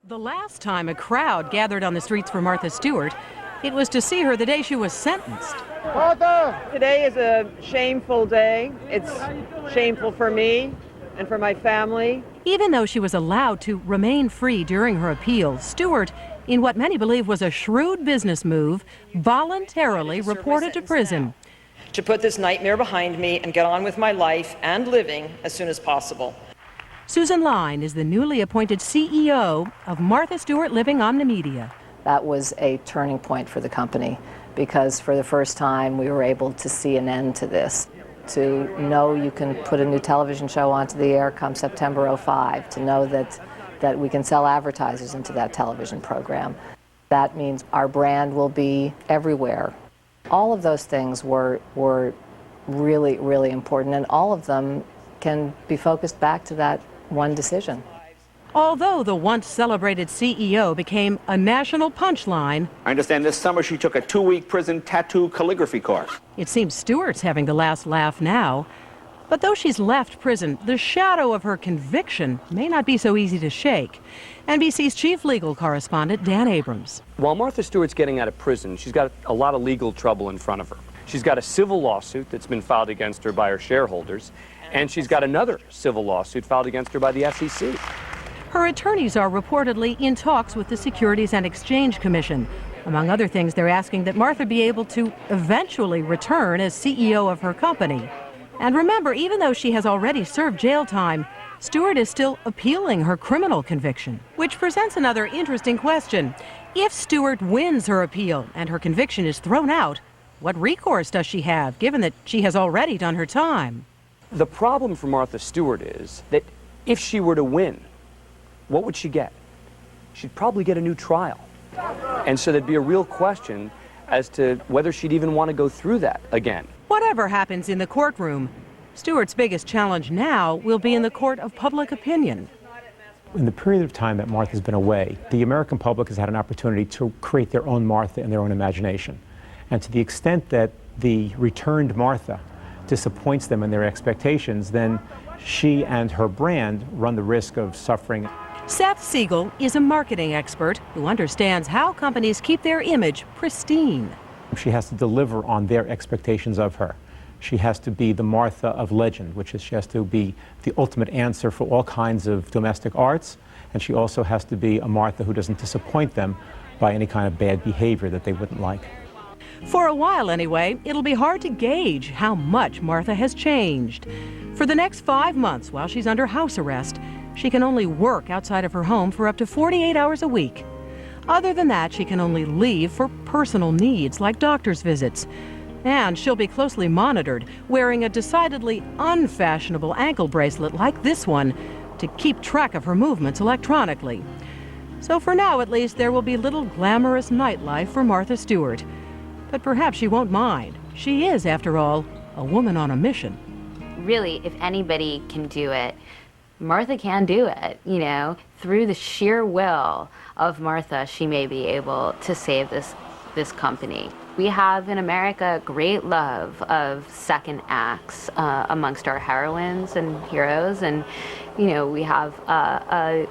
The last time a crowd gathered on the streets for Martha Stewart, it was to see her the day she was sentenced. Martha! Today is a shameful day. It's shameful for me and for my family. Even though she was allowed to remain free during her appeal, Stewart, in what many believe was a shrewd business move, voluntarily reported to prison. To put this nightmare behind me and get on with my life and living as soon as possible. Susan Line is the newly appointed CEO of Martha Stewart Living Omnimedia. That was a turning point for the company because for the first time we were able to see an end to this. To know you can put a new television show onto the air come September '05, to know that we can sell advertisers into that television program. That means our brand will be everywhere. All of those things were really, really important, and all of them can be focused back to that one decision. Although the once celebrated CEO became a national punchline, I understand this summer she took a 2-week prison tattoo calligraphy course. It seems Stewart's having the last laugh now. But though she's left prison, the shadow of her conviction may not be so easy to shake. NBC's chief legal correspondent, Dan Abrams. While Martha Stewart's getting out of prison, she's got a lot of legal trouble in front of her. She's got a civil lawsuit that's been filed against her by her shareholders, and she's got another civil lawsuit filed against her by the SEC. Her attorneys are reportedly in talks with the Securities and Exchange Commission. Among other things, they're asking that Martha be able to eventually return as CEO of her company. And remember, even though she has already served jail time, Stewart is still appealing her criminal conviction, which presents another interesting question. If Stewart wins her appeal and her conviction is thrown out, what recourse does she have, given that she has already done her time? The problem for Martha Stewart is that if she were to win, what would she get? She'd probably get a new trial. And so there'd be a real question as to whether she'd even want to go through that again. Whatever happens in the courtroom, Stewart's biggest challenge now will be in the court of public opinion. In the period of time that Martha's been away, the American public has had an opportunity to create their own Martha in their own imagination. And to the extent that the returned Martha disappoints them in their expectations, then she and her brand run the risk of suffering. Seth Siegel is a marketing expert who understands how companies keep their image pristine. She has to deliver on their expectations of her. She has to be the Martha of legend, which is she has to be the ultimate answer for all kinds of domestic arts, and she also has to be a Martha who doesn't disappoint them by any kind of bad behavior that they wouldn't like. For a while anyway, it'll be hard to gauge how much Martha has changed. For the next 5 months while she's under house arrest, she can only work outside of her home for up to 48 hours a week. Other than that, she can only leave for personal needs like doctor's visits. And she'll be closely monitored, wearing a decidedly unfashionable ankle bracelet like this one to keep track of her movements electronically. So for now, at least, there will be little glamorous nightlife for Martha Stewart. But perhaps she won't mind. She is, after all, a woman on a mission. Really, if anybody can do it, Martha can do it, you know. Through the sheer will of Martha, she may be able to save this company. We have in America great love of second acts amongst our heroines and heroes, and you know, we have a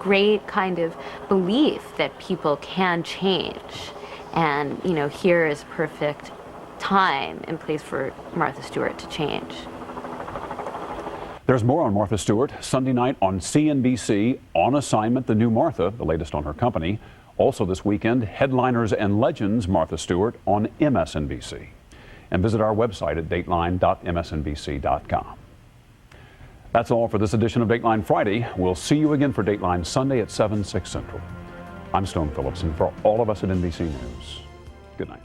great kind of belief that people can change. And you know, here is perfect time and place for Martha Stewart to change. There's more on Martha Stewart Sunday night on CNBC. On Assignment, the new Martha, the latest on her company. Also this weekend, Headliners and Legends Martha Stewart on MSNBC. And visit our website at dateline.msnbc.com. That's all for this edition of Dateline Friday. We'll see you again for Dateline Sunday at 7, 6 Central. I'm Stone Phillips, and for all of us at NBC News, good night.